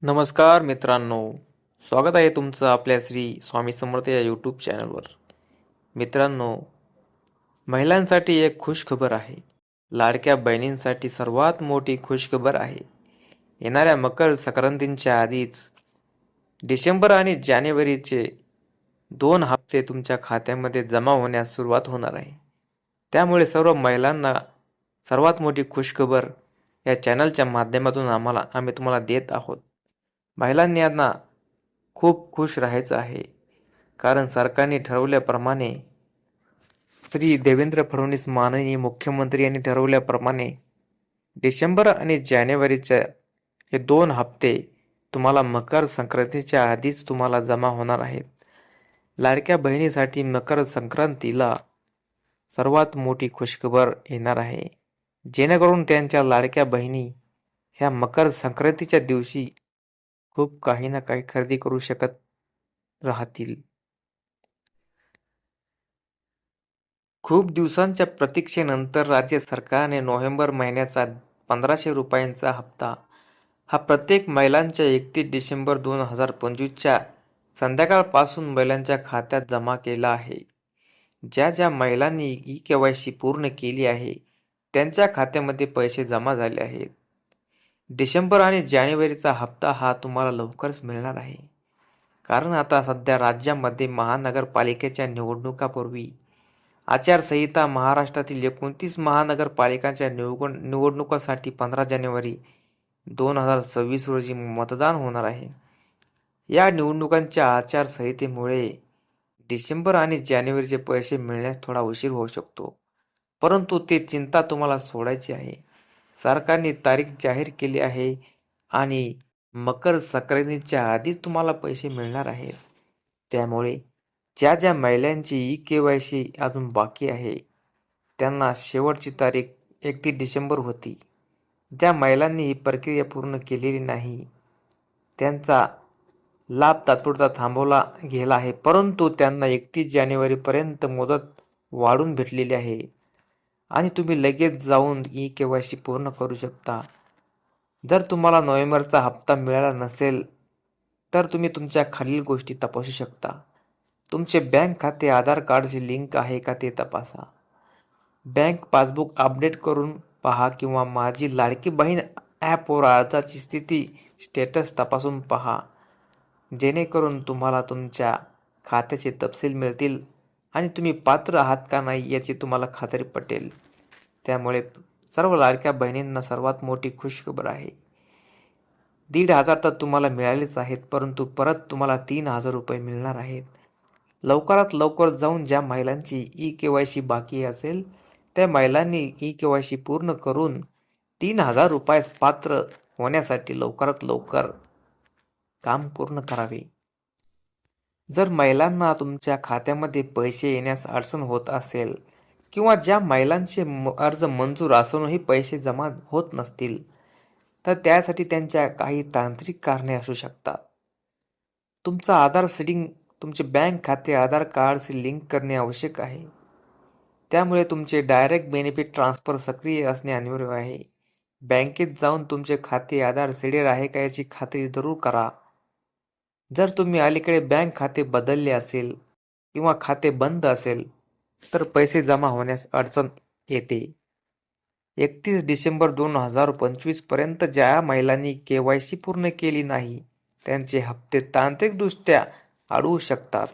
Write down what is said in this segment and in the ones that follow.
नमस्कार मित्रांनो, स्वागत आहे तुमचं आपल्या श्री स्वामी समर्थ या यूट्यूब चॅनलवर. मित्रांनो, महिलांसाठी एक खुश खबर आहे. लाडक्या बहिणींसाठी सर्वात मोठी खुश खबर आहे. येणाऱ्या मकर संक्रांतीच्या आधीच डिसेंबर आणि जानेवारीचे 2 हप्ते तुमच्या खात्यामध्ये जमा होण्यास सुरुवात होणार आहे. त्यामुळे सर्व महिलांना सर्वात मोठी खुश खबर या चॅनलच्या माध्यमातून आम्ही तुम्हाला देत आहोत. महिलांनी यांना खूप खुश राहायचं आहे, कारण सरकारने ठरवल्याप्रमाणे श्री देवेंद्र फडणवीस माननीय मुख्यमंत्री यांनी ठरवल्याप्रमाणे डिसेंबर आणि जानेवारीचे हे 2 हप्ते तुम्हाला मकर संक्रांतीच्या आधीच तुम्हाला जमा होणार आहेत. लाडक्या बहिणीसाठी मकर संक्रांतीला सर्वात मोठी खुशखबर येणार आहे, जेणेकरून त्यांच्या लाडक्या बहिणी ह्या मकर संक्रांतीच्या दिवशी खूप काही ना काही खरेदी करू शकत राहतील. खूप दिवसांच्या प्रतीक्षेनंतर राज्य सरकारने नोव्हेंबर महिन्याचा 1500 रुपयांचा हप्ता हा प्रत्येक महिलांच्या 31 डिसेंबर 2025च्या संध्याकाळपासून महिलांच्या खात्यात जमा केला आहे. ज्या महिलांनी ई-केवायसी पूर्ण केली आहे, त्यांच्या खात्यामध्ये पैसे जमा झाले आहेत. डिसेंबर आणि जानेवारीचा हप्ता हा तुम्हाला लवकरच मिळणार आहे, कारण आता सध्या राज्यामध्ये महानगरपालिकेच्या निवडणुकापूर्वी आचारसंहिता महाराष्ट्रातील 29 महानगरपालिकांच्या निवडणुकांसाठी 15 जानेवारी 2026 रोजी मतदान होणार आहे. या निवडणुकांच्या आचारसंहितेमुळे डिसेंबर आणि जानेवारीचे पैसे मिळण्यास थोडा उशीर होऊ शकतो, परंतु ते चिंता तुम्हाला सोडायची आहे. सरकारने तारीख जाहीर केली आहे आणि मकर संक्रांतीच्या आधीच तुम्हाला पैसे मिळणार आहेत. त्यामुळे ज्या महिलांची ई-केवायसी अजून बाकी आहे, त्यांना शेवटची तारीख 31 डिसेंबर होती. ज्या महिलांनी ही प्रक्रिया पूर्ण केलेली नाही, त्यांचा लाभ तात्पुरता थांबवला गेला आहे, परंतु त्यांना 31 जानेवारीपर्यंत मुदत वाढून भेटलेली आहे आणि तुम्ही लगेच जाऊन ई-केवायसी पूर्ण करू शकता. जर तुम्हाला नोव्हेंबरचा हप्ता मिळाला नसेल, तर तुम्ही तुमच्या खालील गोष्टी तपासू शकता. तुमचे बँक खाते आधार कार्डशी लिंक आहे का ते तपासा. बँक पासबुक अपडेट करून पहा किंवा माझी लाडकी बहीण ॲपवर अर्जाची स्थिती स्टेटस तपासून पहा, जेणेकरून तुम्हाला तुमच्या खात्याचे तपशील मिळतील आणि तुम्ही पात्र आहात का नाही याची तुम्हाला खात्री पटेल. त्यामुळे सर्व लाडक्या बहिणींना सर्वात मोठी खुशखबर आहे. 1,500 तर तुम्हाला मिळालेच आहेत, परंतु परत तुम्हाला 3,000 रुपये मिळणार आहेत. लवकरात लवकर जाऊन ज्या महिलांची ई-केवायसी बाकी असेल, त्या महिलांनी ई-केवायसी पूर्ण करून 3,000 रुपयास पात्र होण्यासाठी लवकरात लवकर काम पूर्ण करावे. जर महिलांना तुमच्या खात्यामध्ये पैसे येण्यास अडचण होत असेल किंवा ज्या महिलांचे अर्ज मंजूर असूनही पैसे जमा होत नसतील, तर त्यासाठी त्यांच्या काही तांत्रिक कारणे असू शकतात. तुमचा आधार सीडिंग तुमचे बँक खाते आधार कार्डशी लिंक करणे आवश्यक आहे. त्यामुळे तुमचे डायरेक्ट बेनिफिट ट्रान्सफर सक्रिय असणे अनिवार्य आहे. बँकेत जाऊन तुमचे खाते आधार सीडेड आहे का याची खात्री जरूर करा. जर तुम्ही अलीकडे बँक खाते बदलले असेल किंवा खाते बंद असेल, तर पैसे जमा होण्यास अडचण येते. 31 डिसेंबर 2025 पर्यंत ज्या महिलांनी केवायसी पूर्ण केली नाही, त्यांचे हप्ते तांत्रिकदृष्ट्या अडवू शकतात.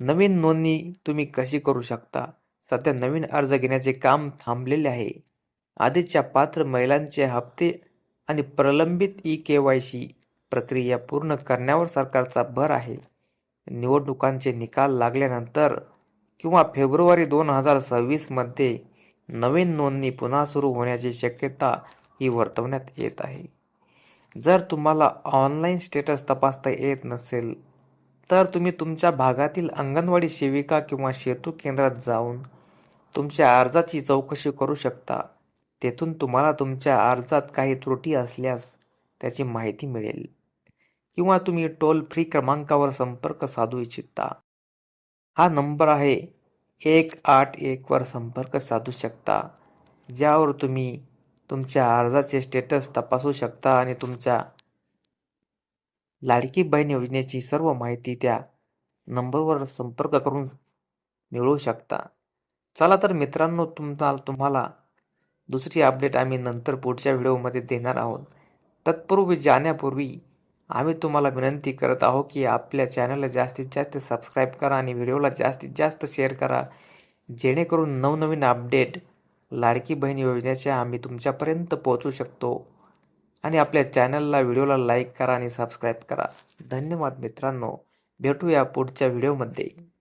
नवीन नोंदणी तुम्ही कशी करू शकता? सध्या नवीन अर्ज घेण्याचे काम थांबलेले आहे. आधीच्या पात्र महिलांचे हप्ते आणि प्रलंबित ई-केवायसी प्रक्रिया पूर्ण करण्यावर सरकारचा भर आहे. निवडणुकांचे निकाल लागल्यानंतर किंवा फेब्रुवारी 2026 मध्ये नवीन नोंदणी पुन्हा सुरू होण्याची शक्यता ही वर्तवण्यात येत आहे. जर तुम्हाला ऑनलाईन स्टेटस तपासता येत नसेल, तर तुम्ही तुमच्या भागातील अंगणवाडी सेविका किंवा सेतू केंद्रात जाऊन तुमच्या अर्जाची चौकशी करू शकता. तेथून तुम्हाला तुमच्या अर्जात काही त्रुटी असल्यास त्याची माहिती मिळेल किंवा तुम्ही टोल फ्री क्रमांकावर संपर्क साधू इच्छिता. हा नंबर आहे 181 वर संपर्क साधू शकता, ज्यावर तुम्ही तुमच्या अर्जाचे स्टेटस तपासू शकता आणि तुमच्या लाडकी बहीण योजनेची सर्व माहिती त्या नंबरवर संपर्क करून मिळवू शकता. चला तर मित्रांनो, तुम्हाला दुसरी अपडेट आम्ही नंतर पुढच्या व्हिडिओमध्ये देणार आहोत. तत्पूर्वी जाण्यापूर्वी आम्ही तुम्हाला विनंती करत आहोत की आपल्या चॅनलला जास्तीत जास्त सबस्क्राईब करा आणि व्हिडिओला जास्तीत जास्त शेअर करा, जेणेकरून नवनवीन अपडेट लाडकी बहीण योजनेच्या आम्ही तुमच्यापर्यंत पोहोचू शकतो. आणि आपल्या चॅनलला, व्हिडिओला लाईक करा आणि सबस्क्राईब करा. धन्यवाद मित्रांनो. भेटूया पुढच्या व्हिडिओमध्ये.